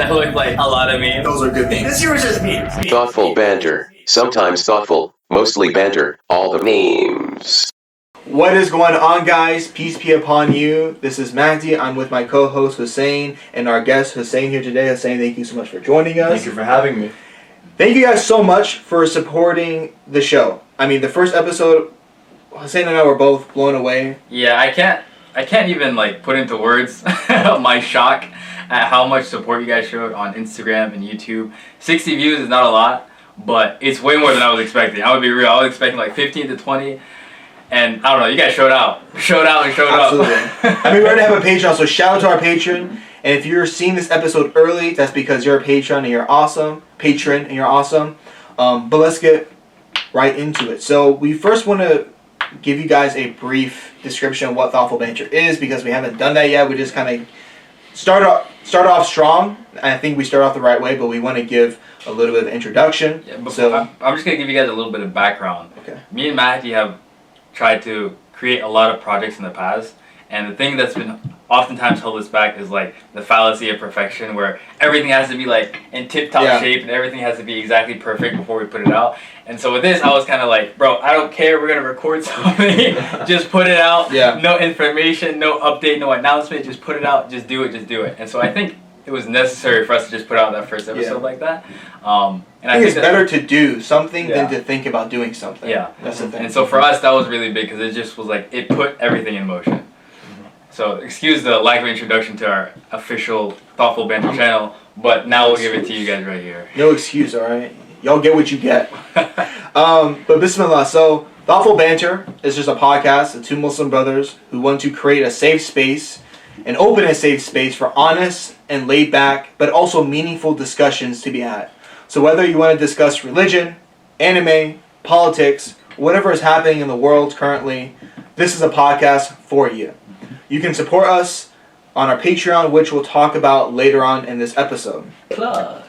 that looked like a lot of memes. Those are good memes. This year was just memes. Thoughtful banter. Sometimes thoughtful, mostly banter. All the memes. What is going on, guys? Peace be upon you. This is Mahdi. I'm with my co-host Hussein and our guest Hussein here today. Hussein, thank you so much for joining us. Thank you for having me. Thank you guys so much for supporting the show. I mean, the first episode, Hussein and I were both blown away. Yeah, I can't even like put into words my shock at how much support you guys showed on Instagram and YouTube. 60 views is not a lot, but it's way more than I was expecting. I would be real. I was expecting like 15 to 20. And I don't know, you guys showed out. Absolutely. I mean, we're going to have a Patreon, so shout out to our patron. And if you're seeing this episode early, that's because you're a patron and you're awesome. But let's get right into it. So we first want to give you guys a brief description of what Thoughtful Banter is, because we haven't done that yet. We just kind of start off strong. I think we start off the right way, but we want to give a little bit of introduction. Yeah, so I'm just going to give you guys a little bit of background. Okay. Me and Mahdi have tried to create a lot of projects in the past, and the thing that's been oftentimes held us back is like the fallacy of perfection, where everything has to be like in tip-top shape and everything has to be exactly perfect before we put it out. And so with this, I was kind of like, bro, I don't care, we're gonna record something, just put it out. No information, no update, no announcement, just put it out, just do it. And so I think it was necessary for us to just put out that first episode like that. And I think it's better to do something than to think about doing something. Yeah, that's the thing. And so for us, that was really big, because it just was like, it put everything in motion. So excuse the lack of introduction to our official Thoughtful Banter channel, but now we'll give it to you guys right here. No excuse, alright? Y'all get what you get. But bismillah, so Thoughtful Banter is just a podcast of two Muslim brothers who want to create a safe space, an open and safe space for honest and laid back, but also meaningful discussions to be had. So whether you want to discuss religion, anime, politics, whatever is happening in the world currently, this is a podcast for you. You can support us on our Patreon, which we'll talk about later on in this episode. Plug.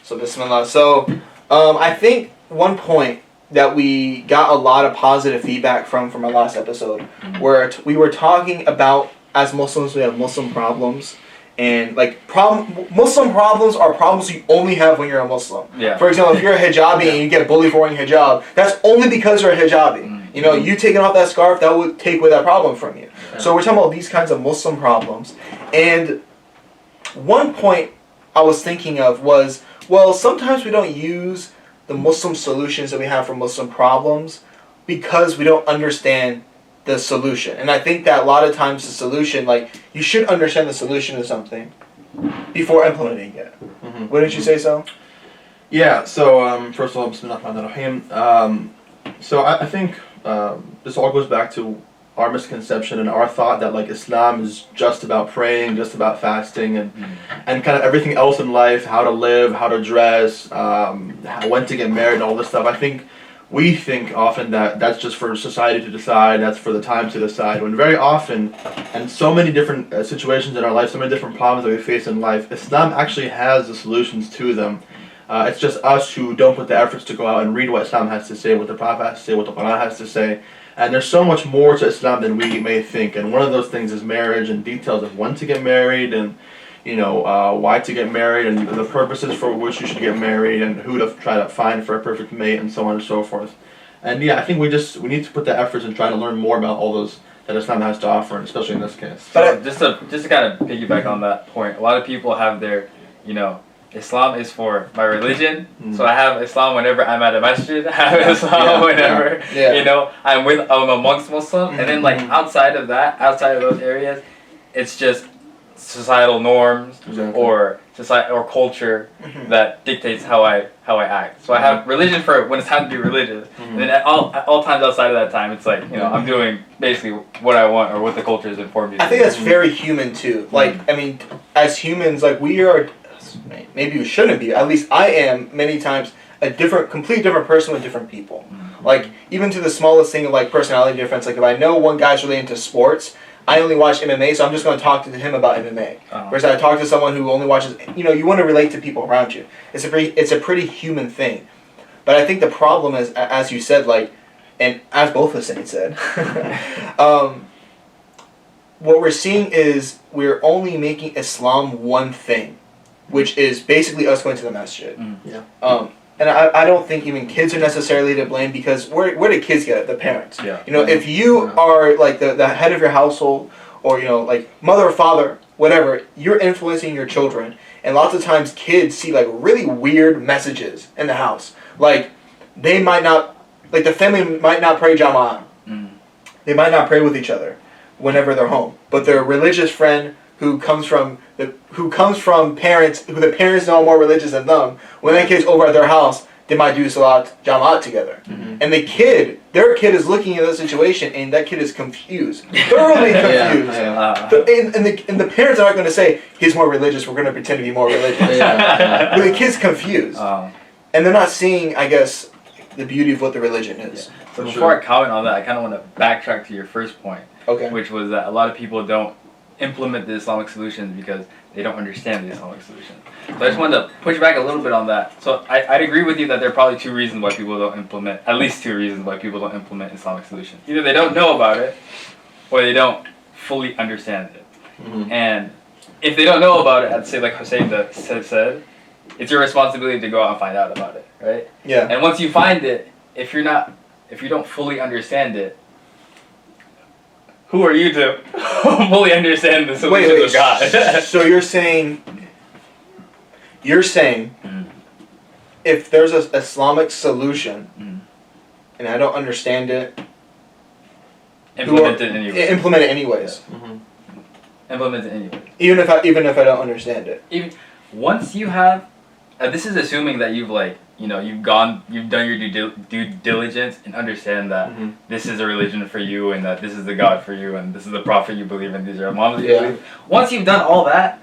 So bismillah. So I think one point that we got a lot of positive feedback from our last episode, where we were talking about, as Muslims, we have Muslim problems. And like Muslim problems are problems you only have when you're a Muslim. Yeah. For example, if you're a hijabi and you get bullied for wearing hijab, that's only because you're a hijabi. You know, you taking off that scarf, that would take away that problem from you. Yeah. So we're talking about these kinds of Muslim problems. And one point I was thinking of was, well, sometimes we don't use the Muslim solutions that we have for Muslim problems because we don't understand the solution. And I think that a lot of times the solution, like, you should understand the solution to something before implementing it. Wouldn't you say so? Yeah, so first of all, bismillahirrahmanirrahim. So I think this all goes back to our misconception and our thought that like Islam is just about praying, just about fasting, and kind of everything else in life, how to live, how to dress, when to get married, and all this stuff. I think we think often that that's just for society to decide, that's for the time to decide, when very often, and so many different situations in our life, so many different problems that we face in life, Islam actually has the solutions to them. It's just us who don't put the efforts to go out and read what Islam has to say, what the Prophet has to say, what the Quran has to say. And there's so much more to Islam than we may think. And one of those things is marriage, and details of when to get married, and why to get married, and the purposes for which you should get married, and who to try to find for a perfect mate, and so on and so forth. And yeah, I think we need to put the efforts in trying to learn more about all those that Islam has to offer, and especially in this case. But just to kind of piggyback on that point, a lot of people have their, Islam is for my religion, so I have Islam whenever I'm at a masjid. I have Islam whenever I'm amongst Muslim, and then like outside of those areas, it's just societal norms or society or culture that dictates how I act. So I have religion for when it's time to be religious, and then at all times outside of that time, it's like I'm doing basically what I want or what the culture has informed me. I think that's very human too. Like I mean, as humans, like we are. Maybe you shouldn't be. At least I am many times a completely different person with different people. Like even to the smallest thing of like personality difference. Like if I know one guy's really into sports, I only watch MMA, so I'm just going to talk to him about MMA. Whereas I talk to someone who only watches. You want to relate to people around you. It's a pretty human thing. But I think the problem is, as you said, like, and as both of us said, what we're seeing is we're only making Islam one thing, which is basically us going to the masjid. Yeah. And I don't think even kids are necessarily to blame, because where do kids get it? The parents. Yeah. You know, if you are like the head of your household, or you know, like mother or father, whatever, you're influencing your children. And lots of times kids see like really weird messages in the house. Like they might not, like the family might not pray Jama'ah. They might not pray with each other whenever they're home. But their religious friend who comes from parents who the parents know are more religious than them, when that kid's over at their house, they might do Salat Jama'at together. And their kid is looking at the situation, and that kid is confused. Thoroughly confused. And the parents are not going to say, he's more religious, we're going to pretend to be more religious. But the kid's confused. And they're not seeing, I guess, the beauty of what the religion is. Yeah. So before I comment on that, I kind of want to backtrack to your first point, which was that a lot of people don't implement the Islamic solutions because they don't understand the Islamic solution. So I just wanted to push back a little bit on that. So I'd agree with you that there are probably two reasons why people don't implement, at least two reasons why people don't implement Islamic solutions. Either they don't know about it, or they don't fully understand it. And if they don't know about it, I'd say, like Hussein said, it's your responsibility to go out and find out about it, right? Yeah. And once you find it, if you don't fully understand it, who are you to fully understand the solutions of God? So you're saying if there's an Islamic solution and I don't understand it, implement it anyways. Implement it anyways. Implement it anyways. Even if I don't understand it. Even once you have, this is assuming that you've done your due diligence and understand that this is a religion for you, and that this is the God for you, and this is the prophet you believe in, these are Imams you believe. Once you've done all that,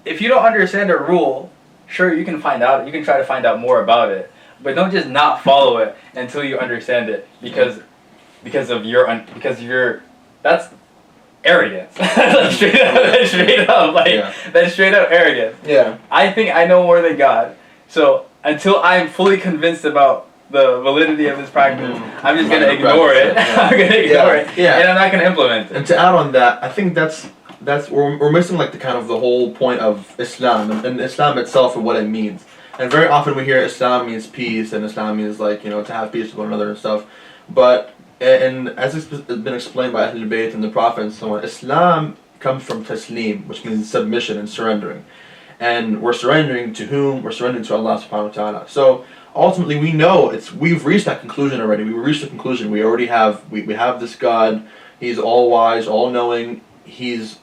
if you don't understand a rule, sure, you can find out. You can try to find out more about it, but don't just not follow it until you understand it, because that's arrogance. That's straight up arrogance. Yeah. I think I know more than God, so until I'm fully convinced about the validity of this practice, I'm just gonna ignore it. I'm gonna ignore it, and I'm not gonna implement it. And to add on that, I think that's we're missing like the whole point of Islam and Islam itself and what it means. And very often we hear Islam means peace, and Islam means to have peace with one another and stuff. But and as it's been explained by Ahlul Bayt and the Prophet and so on, Islam comes from taslim, which means submission and surrendering. And we're surrendering to whom? We're surrendering to Allah subhanahu wa ta'ala. So ultimately we know we've reached that conclusion already. We reached the conclusion. We already have we have this God. He's all wise, all knowing. He's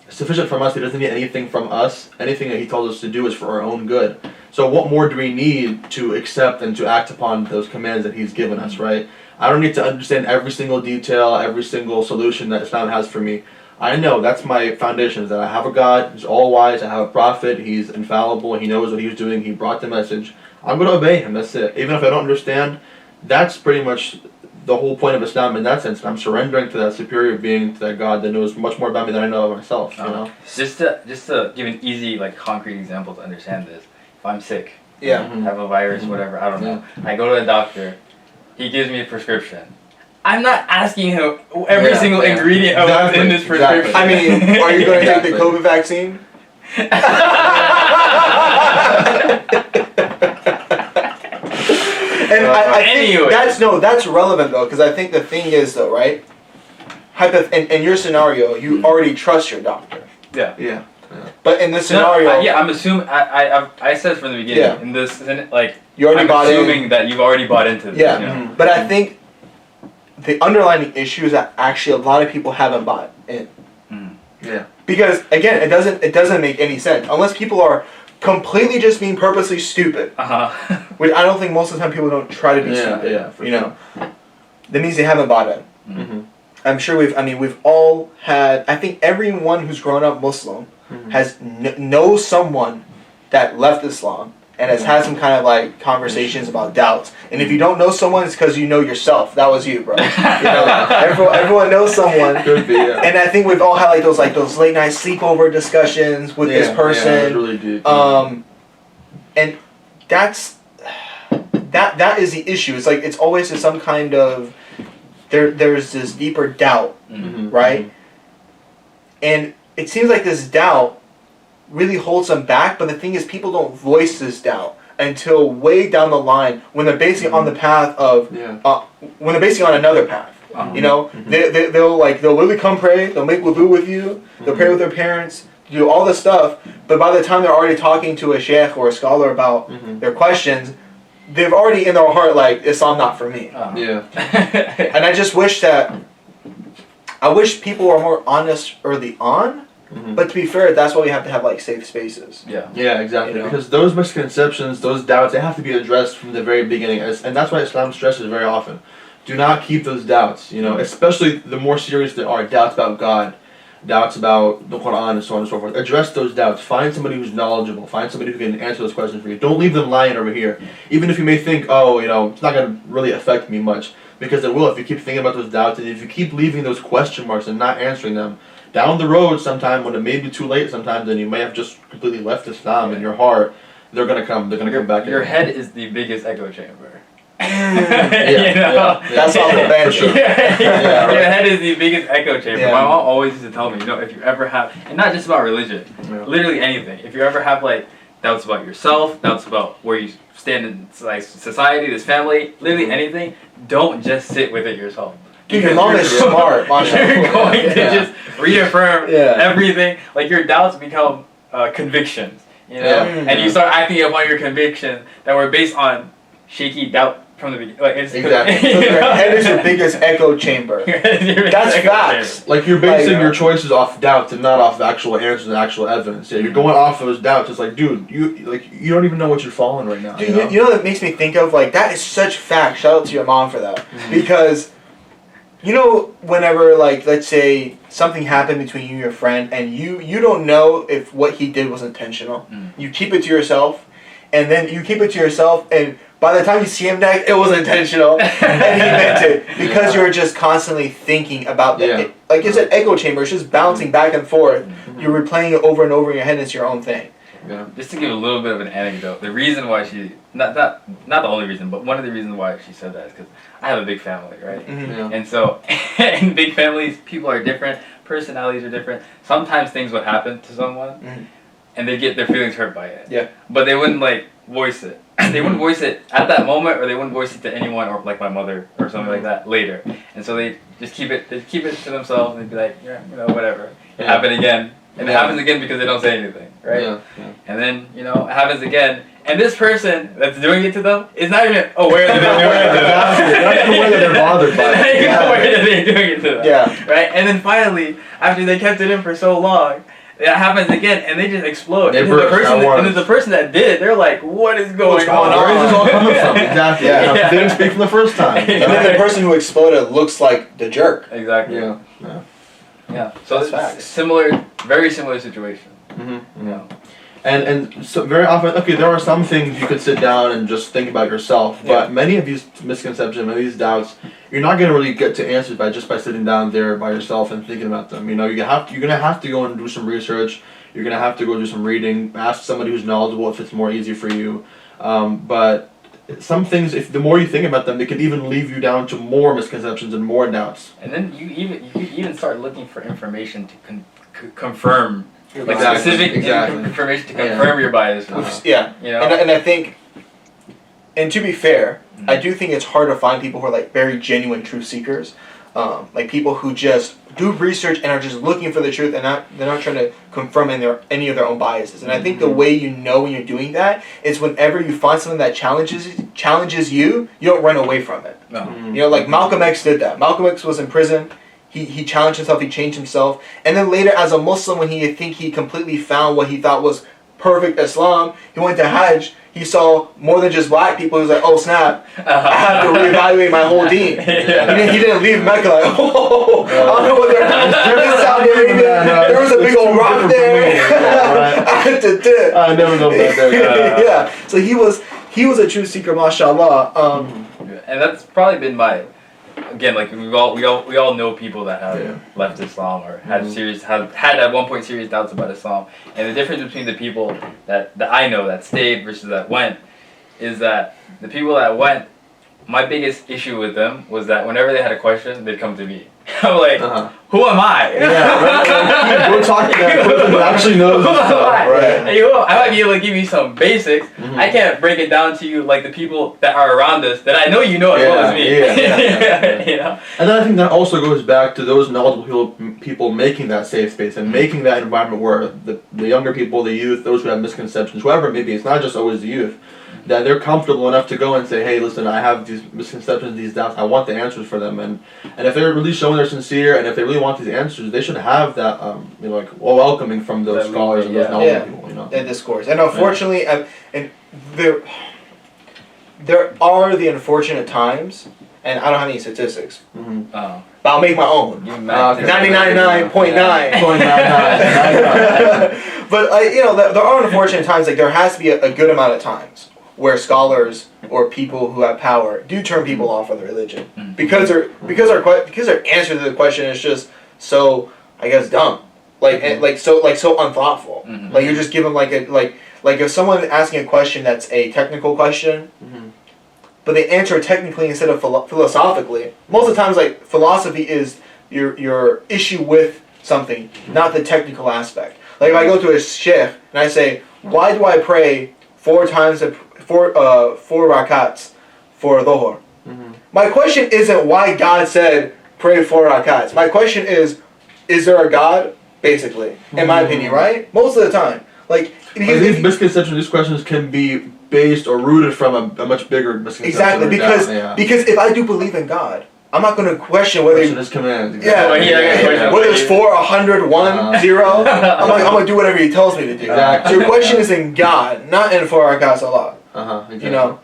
sufficient from us. He doesn't need anything from us. Anything that he tells us to do is for our own good. So what more do we need to accept and to act upon those commands that he's given us, right? I don't need to understand every single detail, every single solution that Islam has for me. I know that's my foundation, is that I have a God who's all wise, I have a prophet, he's infallible, he knows what he's doing, he brought the message. I'm going to obey him, that's it. Even if I don't understand, that's pretty much the whole point of Islam in that sense. I'm surrendering to that superior being, to that God that knows much more about me than I know of myself. You know. Just to give an easy, concrete example to understand this. If I'm sick, have a virus, whatever, I don't know. I go to the doctor, he gives me a prescription. I'm not asking him every single ingredient of what's in this prescription. I mean, are you going to take the COVID vaccine? And I think that's relevant though, because I think the thing is though, right? In your scenario, you already trust your doctor. Yeah. But in this scenario, I'm assuming I said from the beginning. Yeah. In this, you already I'm assuming that you've already bought into this. Yeah. You know? But I think the underlying issue is that actually a lot of people haven't bought in. Yeah. Because again, it doesn't make any sense unless people are completely just being purposely stupid. Which I don't think most of the time people don't try to be stupid. Yeah, for sure. That means they haven't bought in. I'm sure we've all had. I think everyone who's grown up Muslim has knows someone that left Islam and has had some kind of conversations about doubts. And if you don't know someone, it's because you know yourself. That was you, bro. Everyone knows someone. Could be, yeah. And I think we've all had those late night sleepover discussions with this person. Yeah, that's really deep. And that is the issue. It's it's always some kind of there's this deeper doubt, right? And it seems like this doubt really holds them back, but the thing is people don't voice this doubt until way down the line when they're basically on the path of, when they're basically on another path. You know, they'll literally come pray, they'll make wudu with you, they'll pray with their parents, do all this stuff, but by the time they're already talking to a sheikh or a scholar about their questions, they've already in their heart like, Islam not for me. And I just wish I wish people were more honest early on, but to be fair, that's why we have to have like safe spaces. Yeah, exactly. You know? Because those misconceptions, those doubts, they have to be addressed from the very beginning, and that's why Islam stresses very often. Do not keep those doubts, you know, especially the more serious they are, doubts about God, doubts about the Quran, and so on and so forth. Address those doubts. Find somebody who's knowledgeable. Find somebody who can answer those questions for you. Don't leave them lying over here. Even if you may think, oh, you know, it's not going to really affect me much, because it will if you keep thinking about those doubts, and if you keep leaving those question marks and not answering them. Down the road sometime, when it may be too late sometimes, then you may have just completely left Islam in your heart, they're going to come back. Your head is the biggest echo chamber. That's all the Banter. Your head is the biggest echo chamber. My mom always used to tell me, you know, if you ever have, and not just about religion, literally anything. If you ever have like doubts about yourself, doubts about where you stand in like society, this family, literally anything, don't just sit with it yourself. Dude, your mom is smart. You're going to just reaffirm everything. Like your doubts become convictions, you know, and you start acting upon your convictions that were based on shaky doubt from the beginning. Like exactly. So your head is your biggest echo chamber. That's facts. Like you're basing your choices off doubts and not off the actual answers and actual evidence. Yeah, you're going off those doubts. It's like, dude, you don't even know what you're following right now. Dude, you know that makes me think of like that is such fact. Shout out to your mom for that because. You know, whenever, like, let's say something happened between you and your friend, and you don't know if what he did was intentional. You keep it to yourself, and then you keep it to yourself, and by the time you see him next, it was intentional, and he meant it, because you're just constantly thinking about that. Like it's an echo chamber, it's just bouncing back and forth. You're replaying it over and over in your head, and it's your own thing. Just to give a little bit of an anecdote, the reason why she, not the only reason, but one of the reasons why she said that is because I have a big family, right? And so, in big families, people are different, personalities are different. Sometimes things would happen to someone, and they get their feelings hurt by it. But they wouldn't, like, voice it. They wouldn't voice it at that moment, or they wouldn't voice it to anyone, or like my mother, or something like that, later. And so they just keep it to themselves, and they'd be like, yeah, you know, whatever. It happened again. And it happens again because they don't say anything, right? And then, you know, it happens again. And this person that's doing it to them is not even aware that they're doing it to them. Not aware that they're bothered by it. Not even aware that they're doing it to them. Right? And then finally, after they kept it in for so long, it happens again, and they just explode. And then the person that did it, they're like, what is going on? Where is this all coming from? Exactly. They didn't speak from the first time. And then the person who exploded looks like the jerk. Exactly. So it's very similar situation. And so very often, okay, there are some things you could sit down and just think about yourself, but many of these misconceptions, many of these doubts, you're not going to really get to answers by sitting down there by yourself and thinking about them. You know, you're going to have to go and do some research. You're going to have to go do some reading. Ask somebody who's knowledgeable if it's more easy for you. But some things, if the more you think about them, they can even leave you down to more misconceptions and more doubts. And then you even start looking for information to confirm. Like specific information to confirm your bias. You know? And I think, and to be fair, I do think it's hard to find people who are like very genuine truth seekers, like people who just do research and are just looking for the truth and they're not trying to confirm any of their own biases. And I think the way you know when you're doing that is whenever you find something that challenges you, you don't run away from it. You know, like Malcolm X did that. Malcolm X was in prison. He challenged himself, he changed himself, and then later as a Muslim, when he completely found what he thought was perfect Islam, he went to Hajj, he saw more than just black people, he was like, oh snap, I have to reevaluate my whole deen. He didn't leave Mecca like, oh, I don't know what they're Saudi Arabia, there was a big old rock there, I had to dip. I never know about that. So he was a true seeker, mashallah. And that's probably been my... Again, like we all know people that have left Islam or had at one point serious doubts about Islam, and the difference between the people that I know that stayed versus that went is that the people that went my biggest issue with them was that whenever they had a question, they'd come to me. I'm like, who am I? Yeah, we're talking to that person who actually knows this stuff, right? Hey, I might be able to give you some basics. I can't break it down to you like the people that are around us that I know you know as well as me. You know? And then I think that also goes back to those knowledgeable people making that safe space and making that environment where the younger people, the youth, those who have misconceptions, whoever it may be, it's not just always the youth, that they're comfortable enough to go and say, hey, listen, I have these misconceptions, these doubts, I want the answers for them. And if they're really showing they're sincere and if they really want these answers, they should have that, welcoming from those scholars and those knowledgeable people, you know. And discourse. And unfortunately, and there are the unfortunate times, and I don't have any statistics, but I'll make my own. 99.9. But there are unfortunate times. Like there has to be a good amount of times where scholars or people who have power do turn people off of the religion because their answer to the question is just so, I guess, dumb, so unthoughtful. Like you're just giving like if someone asking a question that's a technical question, but they answer it technically instead of philosophically. Most of the times, like philosophy is your issue with something, not the technical aspect. Like if I go to a sheikh and I say, why do I pray 4 rakats for dhuhr? My question isn't why God said pray 4 rakats. My question is there a God? Basically, in my opinion, right? Most of the time, like these misconceptions, these questions can be based or rooted from a much bigger misconception. Exactly, because if I do believe in God, I'm not going to question whether his commands. Exactly. Whether it's 4, 100, 1, 0. I'm going to do whatever He tells me to do. Exactly. So your question is in God, not in 4 rakats Allah. Exactly. You know.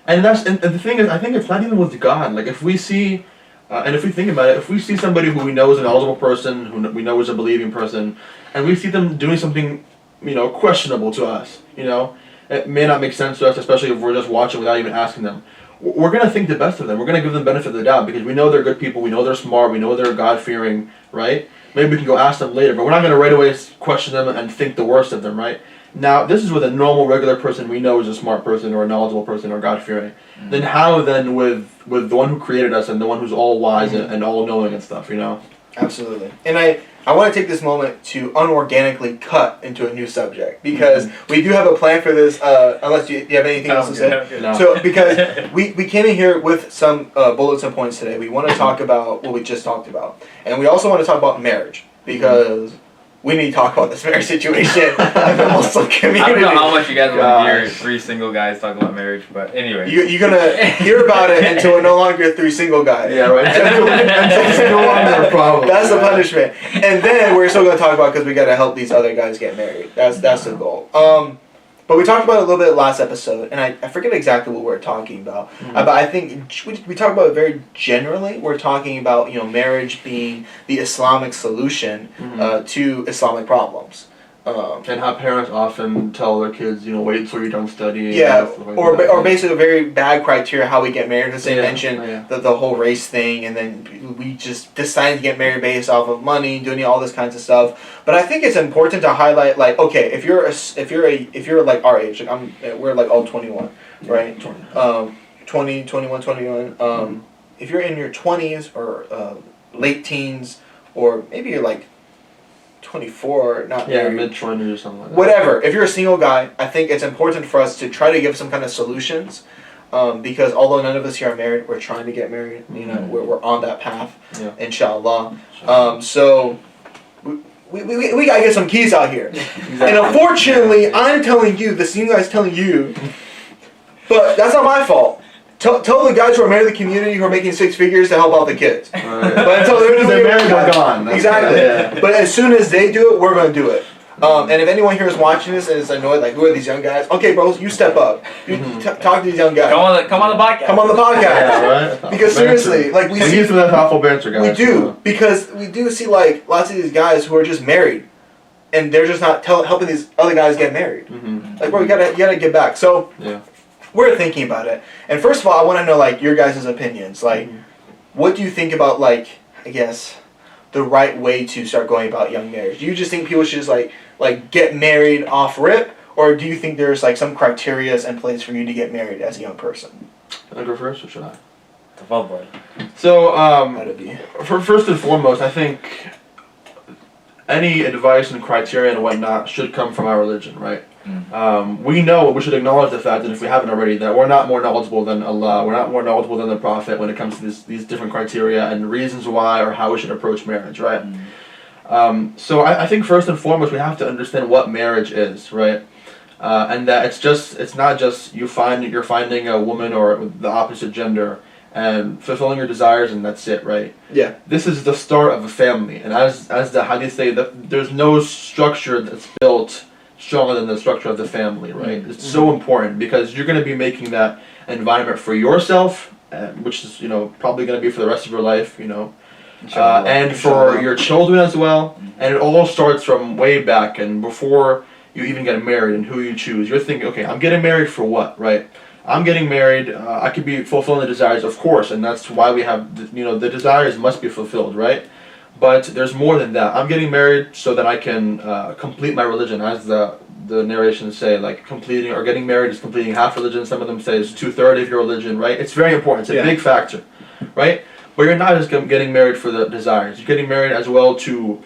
And the thing is, I think it's not even with God. Like if we see, and if we think about it, if we see somebody who we know is a knowledgeable person, who we know is a believing person, and we see them doing something, questionable to us, it may not make sense to us, especially if we're just watching without even asking them. We're going to think the best of them. We're going to give them the benefit of the doubt because we know they're good people, we know they're smart, we know they're God-fearing, right? Maybe we can go ask them later, but we're not going to right away question them and think the worst of them, right? Now, this is with a normal, regular person we know is a smart person or a knowledgeable person or God-fearing. Then how then with the one who created us and the one who's all-wise and all-knowing and stuff, Absolutely. And I want to take this moment to unorganically cut into a new subject because we do have a plan for this, unless you have anything else to say. No. So, because we came in here with some bullets and points today. We want to talk about what we just talked about. And we also want to talk about marriage because we need to talk about this marriage situation in the Muslim community. I don't know how much you guys want to hear 3 single guys talking about marriage, but anyway. You're going to hear about it until we're no longer 3 single guys. Yeah, right. Until it's no longer a problem. That's the punishment. And then we're still going to talk about because we got to help these other guys get married. That's the goal. But we talked about it a little bit last episode, and I forget exactly what we're talking about. But I think we talked about it very generally. We're talking about marriage being the Islamic solution to Islamic problems. And how parents often tell their kids, wait until you're done studying. Yeah, or basically a very bad criteria how we get married. Because they mentioned the whole race thing, and then we just decided to get married based off of money, doing all this kinds of stuff. But I think it's important to highlight, like, okay, if you're like our age, like we're like all 21, right? 20, 21, 21. If you're in your 20s or late teens, or maybe you're like 24, not married. mid-20s or something like that. Whatever. If you're a single guy, I think it's important for us to try to give some kind of solutions, because although none of us here are married, we're trying to get married. We're on that path, inshallah. So we gotta get some keys out here. Exactly. And unfortunately, I'm telling you, the single guy's telling you, but that's not my fault. Tell the guys who are married in the community who are making 6 figures to help out the kids. Right. But until they're married, we're gone. Exactly. Yeah. But as soon as they do it, we're going to do it. And if anyone here is watching this and is annoyed, like, who are these young guys? Okay, bros, you step up. You talk to these young guys. Come on the podcast. Come on the podcast. Yeah, right? Because seriously, like we see some of that thoughtful banter, guys. We do because we do see like lots of these guys who are just married, and they're just not helping these other guys get married. Like, bro, you gotta get back. So we're thinking about it, and first of all, I want to know like your guys' opinions. Like, what do you think about like, I guess, the right way to start going about young marriage? Do you just think people should just like get married off rip, or do you think there's like some criterias in place for you to get married as a young person? Can I go first, or should I? تفضل. So, That'd be. first and foremost, I think any advice and criteria and whatnot should come from our religion, right? We know, we should acknowledge the fact that if we haven't already, that we're not more knowledgeable than Allah, we're not more knowledgeable than the Prophet when it comes to these different criteria and reasons why or how we should approach marriage, right? So I think first and foremost we have to understand what marriage is, right? And that it's not just you're finding a woman or the opposite gender and fulfilling your desires and that's it, right? Yeah. This is the start of a family, and as the hadith say, that there's no structure that's built stronger than the structure of the family, right? It's so important because you're going to be making that environment for yourself, which is probably going to be for the rest of your life, and for your children as well. And it all starts from way back and before you even get married and who you choose. You're thinking, okay, I'm getting married for what, right? I'm getting married. I could be fulfilling the desires, of course, and that's why we have the desires must be fulfilled, right? But there's more than that. I'm getting married so that I can complete my religion, as the narrations say, like completing or getting married is completing half religion. Some of them say it's 2/3 of your religion, right? It's very important. It's a big factor, right? But you're not just getting married for the desires. You're getting married as well to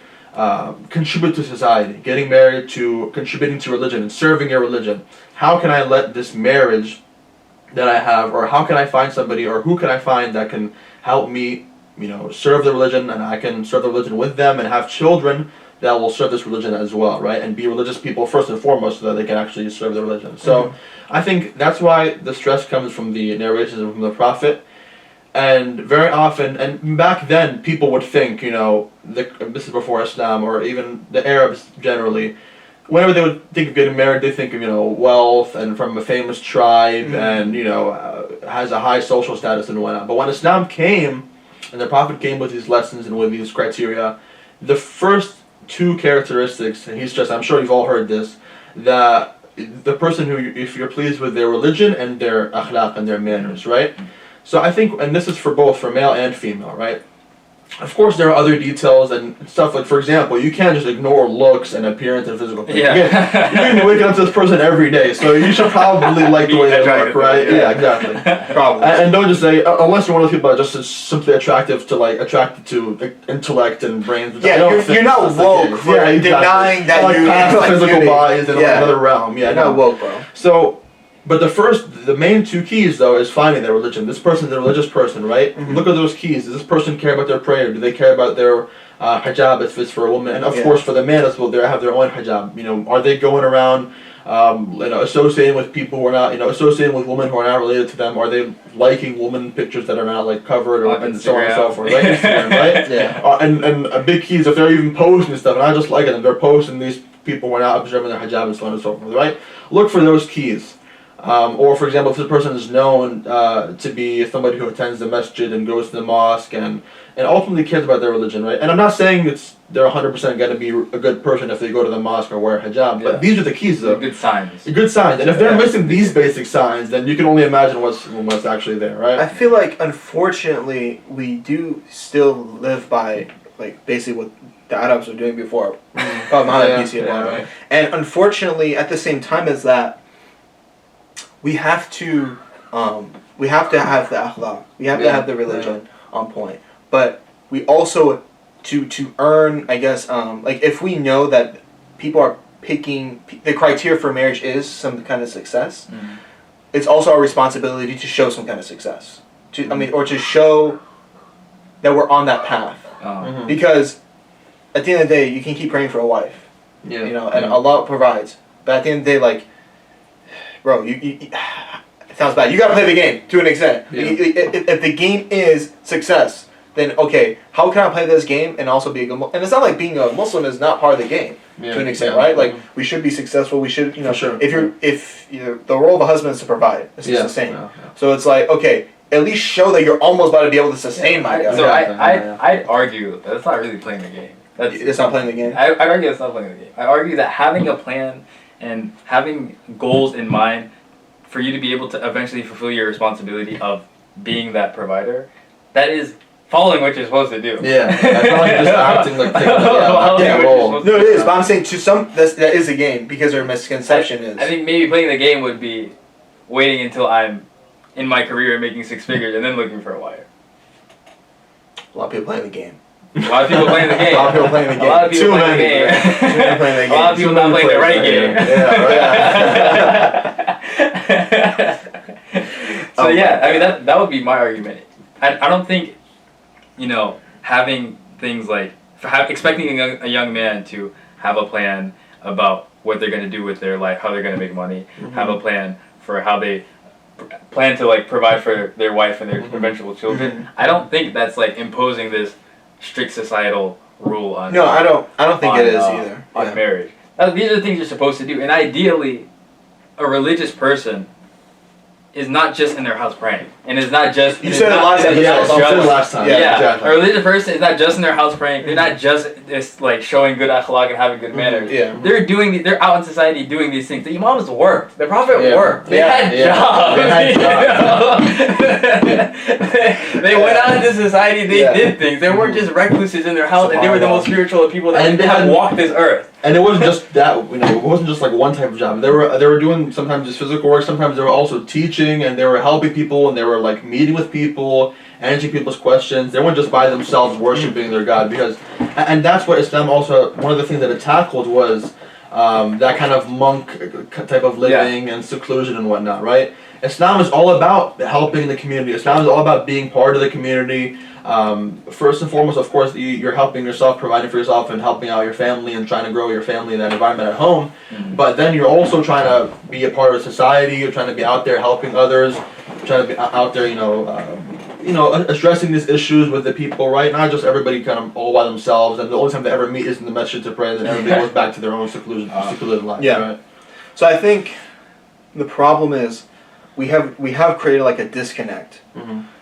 contribute to society. Getting married to contributing to religion and serving your religion. How can I let this marriage that I have, or how can I find somebody, or who can I find that can help me, serve the religion, and I can serve the religion with them and have children that will serve this religion as well, right? And be religious people first and foremost so that they can actually serve the religion. So I think that's why the stress comes from the narrations and from the Prophet. And very often, and back then, people would think, this is before Islam, or even the Arabs generally, whenever they would think of getting married, they think of, wealth and from a famous tribe and, has a high social status and whatnot. But when Islam came, and the Prophet came with these lessons and with these criteria, the first two characteristics, and he stressed, I'm sure you've all heard this, that the person who, if you're pleased with their religion and their akhlaq and their manners, right? So I think, and this is for both, for male and female, right? Of course, there are other details and stuff like, for example, you can't just ignore looks and appearance and physical things. Yeah. Again, you're going to be waking up to this person every day, so you should probably like the way they look, right? Yeah, exactly. Probably. And don't just say, unless you're one of those people that just is simply attracted to intellect and brains. Yeah, you're not woke for denying that like you past like physical beauty. bodies in another realm. Yeah, you're not woke, bro. So. But the main two keys, though, is finding their religion. This person is a religious person, right? Look at those keys. Does this person care about their prayer? Do they care about their hijab if it's for a woman? And, of course, for the man as well, they have their own hijab. Are they going around, associating with people who are not, associating with women who are not related to them? Are they liking woman pictures that are not, like, covered or and so on and so forth, right? Instagram, right? Yeah. And a big key is if they're even posting stuff, and I just like it, and they're posting these people who are not observing their hijab and so on and so forth, right? Look for those keys. Or, for example, if this person is known to be somebody who attends the masjid and goes to the mosque and ultimately cares about their religion, right? And I'm not saying they're 100% going to be a good person if they go to the mosque or wear a hijab, but these are the keys, though. Good signs. Good signs. And if they're missing these basic signs, then you can only imagine what's actually there, right? I feel like, unfortunately, we do still live by, like, basically what the Arabs were doing before. Right? And unfortunately, at the same time as that, we have to have the akhlaq. We have to have the religion on point. But we also, to earn, I guess, like if we know that people are picking, the criteria for marriage is some kind of success, it's also our responsibility to show some kind of success. Or to show that we're on that path. Because at the end of the day, you can keep praying for a wife. And Allah provides. But at the end of the day, like, bro, it sounds bad. You gotta play the game to an extent. If the game is success, then okay, how can I play this game and also be a good Muslim? And it's not like being a Muslim is not part of the game to an extent, right? Like we should be successful. We should, sure. If the role of a husband is to provide, it's to sustain. So it's like, okay, at least show that you're almost about to be able to sustain my guy. So I'd argue that's not really playing the game. It's not playing the game. I'd argue it's not playing the game. I argue that having a plan and having goals in mind for you to be able to eventually fulfill your responsibility of being that provider, that is following what you're supposed to do. Yeah, that's not like just acting like taking a role. No, it is, but I'm saying to some, that is a game because their misconception is. I think maybe playing the game would be waiting until I'm in my career making 6 figures and then looking for a wife. A lot of people playing the game. A lot of people playing the game. A lot of people playing the game. A lot of people playing the game. A lot of people not playing the right game. So yeah, I mean that would be my argument. I don't think, having things like expecting a young man to have a plan about what they're going to do with their life, how they're going to make money, have a plan for how they plan to like provide for their wife and their eventual children. I don't think that's like imposing this strict societal rule on. No, I don't think it is either. On marriage. These are the things you're supposed to do, and ideally, a religious person is not just in their house praying, and it's not just. You said it last time. Last time. Yeah, exactly. A religious person is not just in their house praying. They're not just like showing good akhlaq and having good manners. Yeah. They're out in society doing these things. The imams worked. The prophet worked. They had jobs. They went out into society. They did things. They weren't just recluses in their house, and they were the most spiritual of people that had walked this earth. And it wasn't just that, it wasn't just like one type of job. They were doing sometimes just physical work, sometimes they were also teaching, and they were helping people, and they were like meeting with people, answering people's questions. They weren't just by themselves worshiping their God, and that's what Islam also, one of the things that it tackled was that kind of monk type of living and seclusion and whatnot, right? Islam is all about helping the community. Islam is all about being part of the community. First and foremost, of course, you're helping yourself, providing for yourself, and helping out your family and trying to grow your family in that environment at home. But then you're also trying to be a part of society. You're trying to be out there helping others, trying to be out there, addressing these issues with the people, right? Not just everybody kind of all by themselves, and the only time they ever meet is in the masjid to pray, and then everybody goes back to their own secluded life. Yeah. Right? So I think the problem is we have created like a disconnect.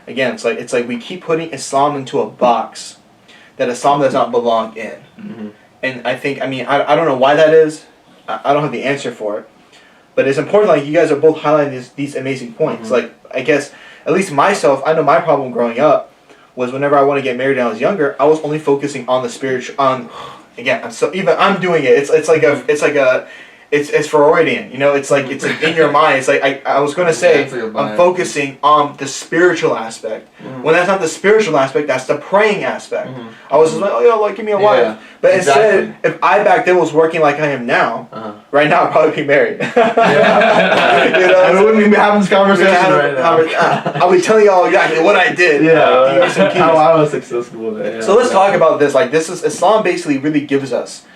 Again, it's like we keep putting Islam into a box that Islam does not belong in. And I think, I don't know why that is. I don't have the answer for it. But it's important, like you guys are both highlighting these amazing points. Like, I guess, at least myself, I know my problem growing up was whenever I wanted to get married when I was younger, I was only focusing on the spiritual, again, I'm doing it. It's Freudian, it's like it's in your mind. It's like I was gonna say I'm focusing on the spiritual aspect. When that's not the spiritual aspect, that's the praying aspect. I was just like, give me a wife. But instead, if I back then was working like I am now, right now I'd probably be married. I wouldn't be having this conversation right now. I'll be telling y'all exactly what I did. How I was successful with it. Yeah. So let's talk about this. Like Islam basically really gives us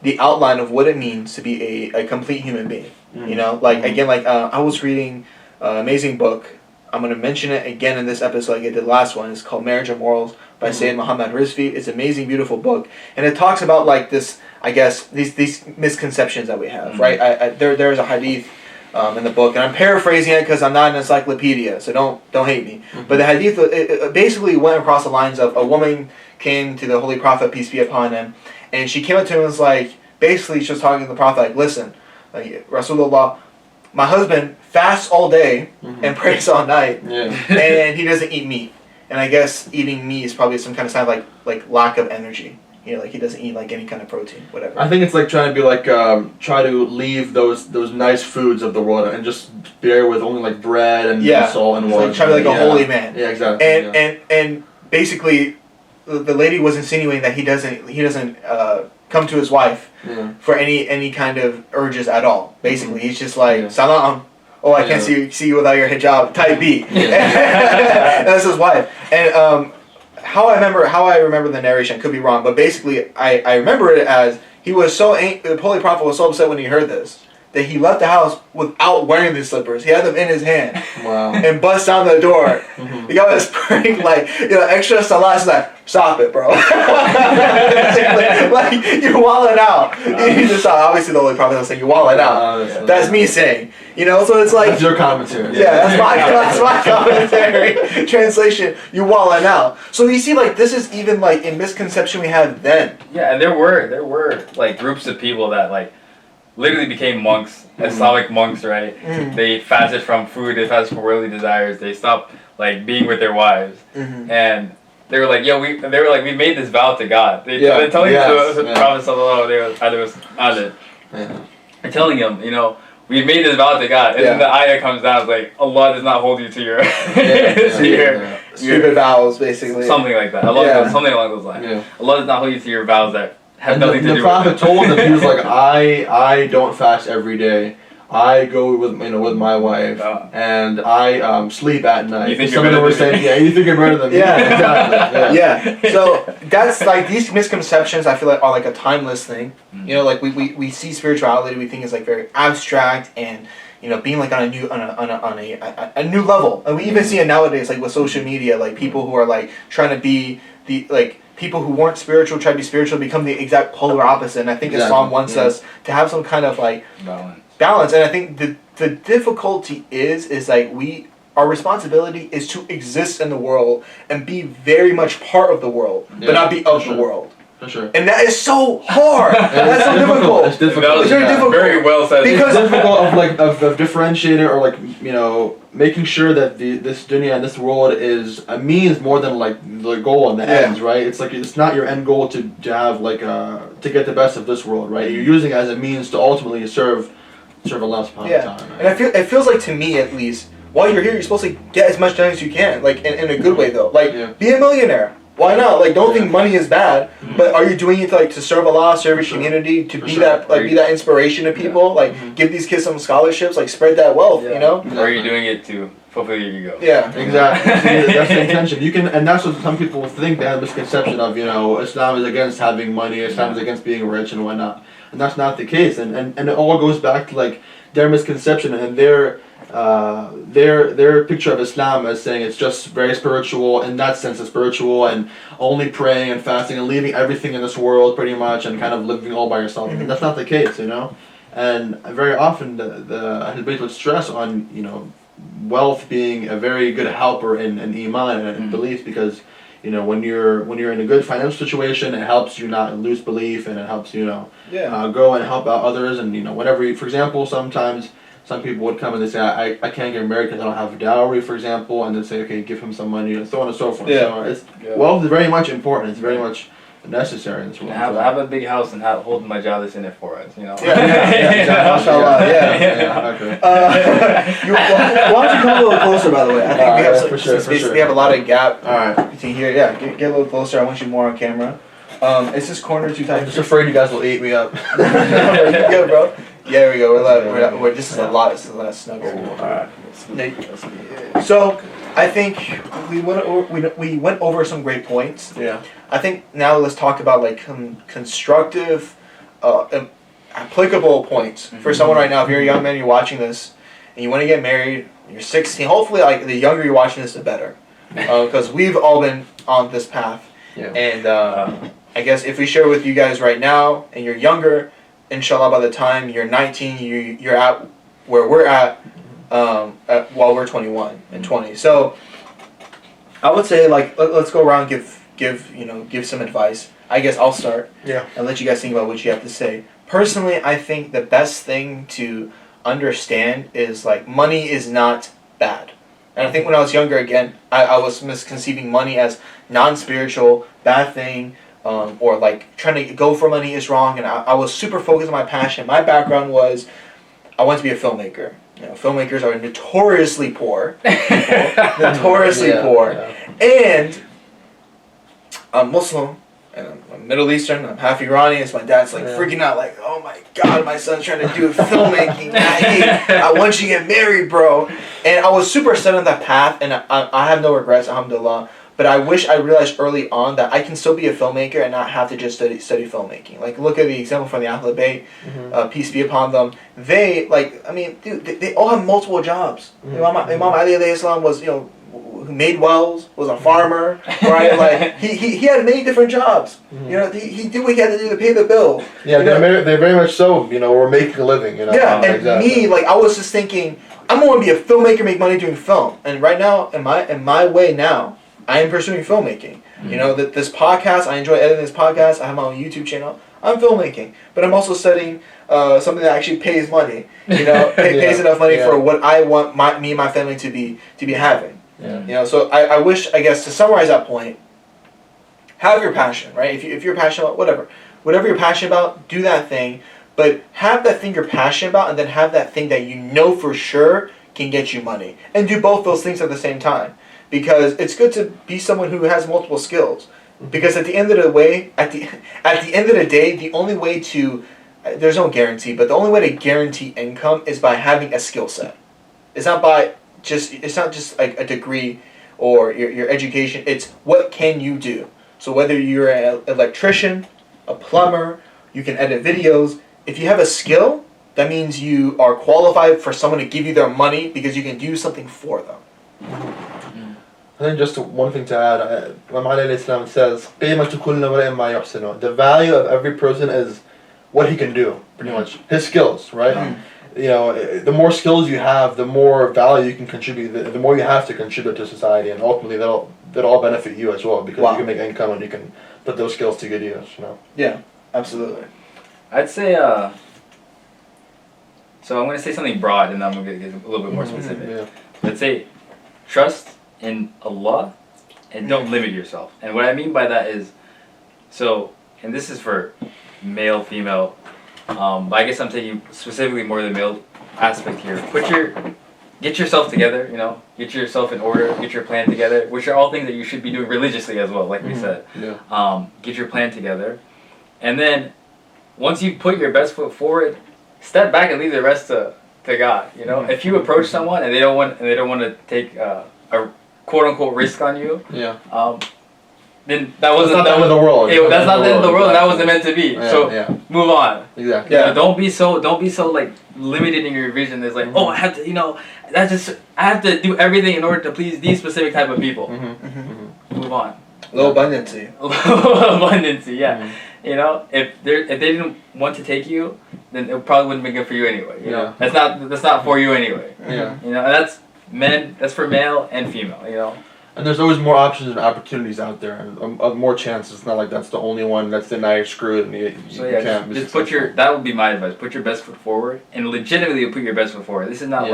the outline of what it means to be a complete human being. I was reading an amazing book. I'm going to mention it again in this episode like I did last one. It's called Marriage and Morals by Sayyid Muhammad Rizvi. It's an amazing, beautiful book. And it talks about like this, I guess, these misconceptions that we have, right? There's a hadith in the book, and I'm paraphrasing it because I'm not an encyclopedia, so don't hate me. But the hadith it basically went across the lines of a woman came to the Holy Prophet, peace be upon him, and she came up to him and was like, basically she was talking to the Prophet like, listen, like, Rasulullah, my husband fasts all day and prays all night, and he doesn't eat meat. And I guess eating meat is probably some kind of sign of like lack of energy. Like he doesn't eat like any kind of protein, whatever. I think it's like trying to be like try to leave those nice foods of the world and just bear with only like bread and salt and water. Like try to be like a holy man. Yeah, exactly. And basically, the lady was insinuating that he doesn't come to his wife for any kind of urges at all. Basically, he's just like salam. Oh, I can't see you without your hijab. Type B. And that's his wife. And how I remember the narration, could be wrong, but basically I remember it as he was so the Holy Prophet was so upset when he heard this that he left the house without wearing the slippers. He had them in his hand. Wow. And bust down the door. The guy was praying like, extra salah. He's like, stop it, bro. like you're walling out. You just obviously the Holy Prophet was saying you're walling out. That's me saying. So it's like that's your commentary. Yeah, that's my commentary. Translation, you walling out. So you see, like this is even like a misconception we had then. Yeah, and there were like groups of people that like literally became monks, Islamic monks, right? They fasted from food, they fasted from worldly desires, they stopped like being with their wives, and they were like, we made this vow to God. They're telling the Prophet sallallahu alaihi wasallam, they're telling him, we made this vow to God, and then the ayah comes down, it's like, Allah does not hold you to your, stupid vows, basically. Something like that. Something along those lines. Yeah. Allah does not hold you to your vows that have nothing to do with it. The Prophet told them, he was like, I don't fast every day. I go with my wife, and I sleep at night. You think some of them were saying, you think you're better than me. Yeah, exactly. So that's like these misconceptions. I feel like are like a timeless thing. You know, like we see spirituality, we think it's like very abstract and being like on a new level. And we even see it nowadays, like with social media, like people who are like trying to be people who weren't spiritual try to be spiritual become the exact polar opposite. And I think Islam wants us to have some kind of like balance. And I think the difficulty is like our responsibility is to exist in the world and be very much part of the world, but not be of the world. For sure. And that is so hard. That's so difficult. It's difficult. It's very difficult. Very well said. Because it's difficult of differentiating or like making sure that this dunya and this world is a means more than like the goal and the ends, right? It's like it's not your end goal to have like to get the best of this world, right? You're using it as a means to ultimately serve Allah subhanahu wa ta'ala. And it feels like, to me at least, while you're here, you're supposed to get as much done as you can, like in a good way though. Like be a millionaire. Why not? Like, don't think money is bad, but are you doing it to serve Allah, serve your community, to be that inspiration to people? Like, give these kids some scholarships, like spread that wealth, you know? Or are you doing it to fulfill your ego? Yeah, exactly. That's the intention. And that's what some people think. They have a misconception of, Islam is against having money, Islam is against being rich and whatnot. And that's not the case. And it all goes back to like their misconception and their picture of Islam as saying it's just very spiritual. In that sense, it's spiritual and only praying and fasting and leaving everything in this world pretty much and kind of living all by yourself. And that's not the case, And very often the Ahlul Bayt would stress on wealth being a very good helper in iman and belief, because when you're in a good financial situation, it helps you not lose belief, and it helps you go and help out others. And whenever for example, sometimes some people would come and they say, I can't get married because I don't have a dowry, for example, and then say, okay, give him some money, and so on and so forth. So wealth is very much important. It's very much necessary in this world. Have a big house and hold my majalis in it for us, Okay. Why don't you come a little closer, by the way? I think we have some space. We have a lot of gap. All right. Between here, get a little closer. I want you more on camera. Is this corner too tight? I'm just afraid you guys will eat me up. Yeah, bro. Yeah, there we go. We're this is a lot snugger. Alright. So I think we went over some great points. Yeah. I think now let's talk about like constructive, applicable points for someone right now. If you're a young man, you're watching this, and you want to get married, you're 16. Hopefully, like the younger you're watching this, the better, because we've all been on this path. Yeah. And I guess if we share with you guys right now, and you're younger, inshallah, by the time you're 19, you're at where we're at, while we're 21 and 20. So I would say like let's go around, give some advice. I guess I'll start. Yeah. And let you guys think about what you have to say. Personally, I think the best thing to understand is like money is not bad. And I think when I was younger, again, I was misconceiving money as non-spiritual, bad thing, or like trying to go for money is wrong. And I was super focused on my passion. My background was I wanted to be a filmmaker. Filmmakers are notoriously poor. Notoriously poor. Yeah. And I'm Muslim, and I'm Middle Eastern, I'm half Iranian, so my dad's like freaking out, like, oh my god, my son's trying to do filmmaking. I want you to get married, bro. And I was super set on that path, and I have no regrets, alhamdulillah. But I wish I realized early on that I can still be a filmmaker and not have to just study filmmaking. Like, look at the example from the Ahlul Bayt, peace be upon them. They, like, I mean, dude, they all have multiple jobs. Imam Ali alayhi salam was, who made wells, was a farmer, right? Like, he had many different jobs. He did what he had to do to pay the bill. Yeah, they very much so, were making a living, Yeah, and exactly. Me, like, I was just thinking, I'm going to be a filmmaker, make money doing film. And right now, in my way now, I am pursuing filmmaking. That this podcast, I enjoy editing this podcast. I have my own YouTube channel. I'm filmmaking, but I'm also studying something that actually pays money. Pays enough money for what I want me and my family to be having. Yeah. So I wish, I guess, to summarize that point, have your passion, right? If you're passionate about whatever you're passionate about, do that thing. But have that thing you're passionate about, and then have that thing that you know for sure can get you money. And do both those things at the same time. Because it's good to be someone who has multiple skills. Because at the end of the way, at the end of the day, the only way to, there's no guarantee, but the only way to guarantee income is by having a skill set. It's not just like a degree or your education. It's what can you do. So whether you're an electrician, a plumber, you can edit videos. If you have a skill, that means you are qualified for someone to give you their money because you can do something for them. I think just one thing to add, Imam Ali Islam says, the value of every person is what he can do, pretty much. His skills, right? You know, the more skills you have, the more value you can contribute, the more you have to contribute to society, and ultimately that'll all benefit you as well, because you can make income and you can put those skills to good use, you know? Yeah, absolutely. I'd say, so I'm going to say something broad, and then I'm going to get a little bit more specific. Yeah. Let's say, trust in Allah, and don't limit yourself. And what I mean by that is, so, and this is for male, female, but I guess I'm taking specifically more of the male aspect here. Get yourself together, you know, get yourself in order, get your plan together, which are all things that you should be doing religiously as well, like we said. Yeah. Get your plan together, and then once you put your best foot forward, step back and leave the rest to God. You know, if you approach someone and they don't want to take a quote unquote risk on you, then that wasn't the end of the world. That's not the end of the world. Exactly. That wasn't meant to be. So move on. Exactly. Yeah. Don't be so like limited in your vision. It's like, oh, I have to, you know, I have to do everything in order to please these specific type of people. Move on. Low abundancy. Low abundancy. Yeah. You know, if they didn't want to take you, then it probably wouldn't be good for you anyway. You know, that's not for you anyway. Yeah. You know, and that's men. That's for male and female. You know. And there's always more options and opportunities out there, and more chances. It's not like that's the only one. That's the now you're screwed, and you can't. Just put that would be my advice. Put your best foot forward, and legitimately put your best foot forward. This is not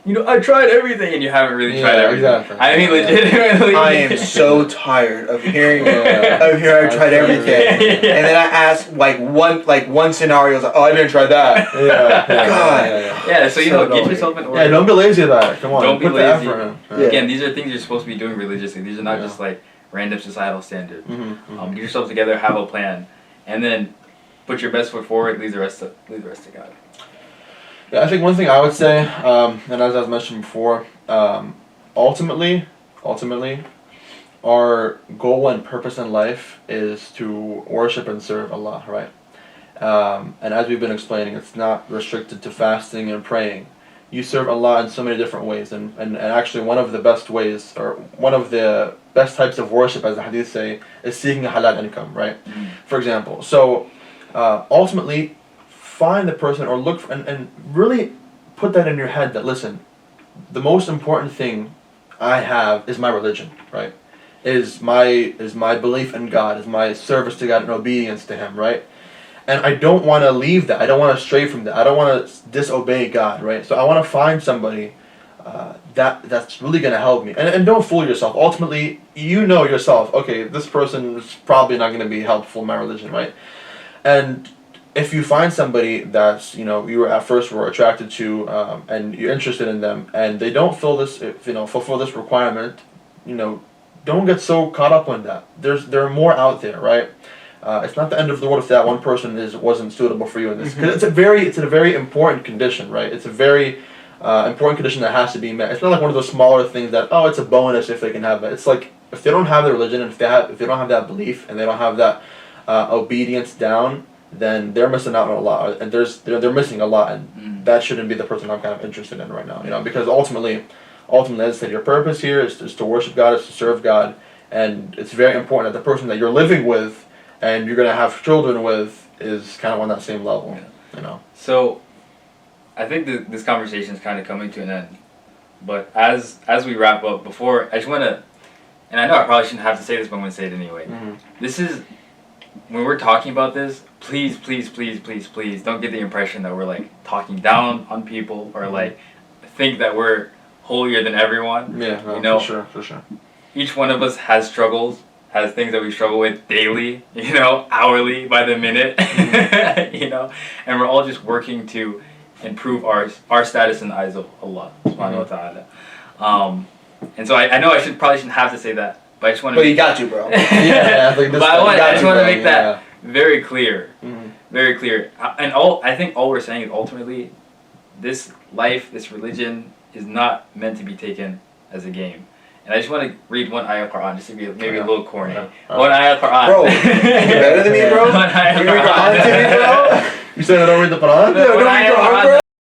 you know, I tried everything, and you haven't really tried everything. Exactly. I mean, legitimately. I am so tired of hearing I tried everything, and then I ask like one scenario, like, oh, I didn't try that. Yeah. So you know, get yourself in order. Yeah, don't be lazy about it. Come on, don't be lazy. Again, these are things you're supposed to be doing religiously. These are not just like random societal standards. Get yourself together, have a plan, and then put your best foot forward. Leave the rest to God. Yeah, I think one thing I would say, and as I was mentioning before, ultimately, our goal and purpose in life is to worship and serve Allah, right? And as we've been explaining, it's not restricted to fasting and praying. You serve Allah in so many different ways, and actually one of the best ways, or one of the best types of worship, as the hadith say, is seeking a halal income, right? For example, so ultimately, find the person or look for, and really put that in your head that, listen, the most important thing I have is my religion, right? Is my belief in God, is my service to God and obedience to Him, right? And I don't want to leave that. I don't want to stray from that. I don't want to disobey God, right? So I want to find somebody that's really going to help me. And don't fool yourself. Ultimately, you know yourself, okay, this person is probably not going to be helpful in my religion, right? And if you find somebody that's, you know, you at first were attracted to, and you're interested in them, and they don't fulfill this requirement, you know, don't get so caught up on that. There are more out there, right? It's not the end of the world if that one person wasn't suitable for you in this, because it's a very important condition, right? It's a very important condition that has to be met. It's not like one of those smaller things that, oh, it's a bonus if they can have it. It's like if they don't have the religion, and if they don't have that belief, and they don't have that obedience down, then they're missing out on a lot, and they're missing a lot, and that shouldn't be the person I'm kind of interested in right now, you know, because ultimately, as I said, your purpose here is to worship God, is to serve God, and it's very important that the person that you're living with and you're going to have children with is kind of on that same level, you know. So, I think this conversation is kind of coming to an end, but as we wrap up, before, I just want to, and I know I probably shouldn't have to say this, but I'm going to say it anyway. This is, when we're talking about this, please don't get the impression that we're like talking down on people or like think that we're holier than everyone. Yeah, no, you know, for sure. Each one of us has struggles, has things that we struggle with daily, you know, hourly, by the minute. You know, and we're all just working to improve our status in the eyes of Allah subhanahu wa ta'ala. And so I know probably shouldn't have to say that, but I just want to. But you got to, bro. Yeah, like this. But I just want to make that very clear, very clear. And I think all we're saying is ultimately, this life, this religion, is not meant to be taken as a game. And I just want to read one ayah of Quran, just to be maybe a little corny. One ayah of Quran. Bro, you're better than me, bro. One ayah of Quran to me, bro. You saying I don't read the Quran? No, don't read the Quran, bro.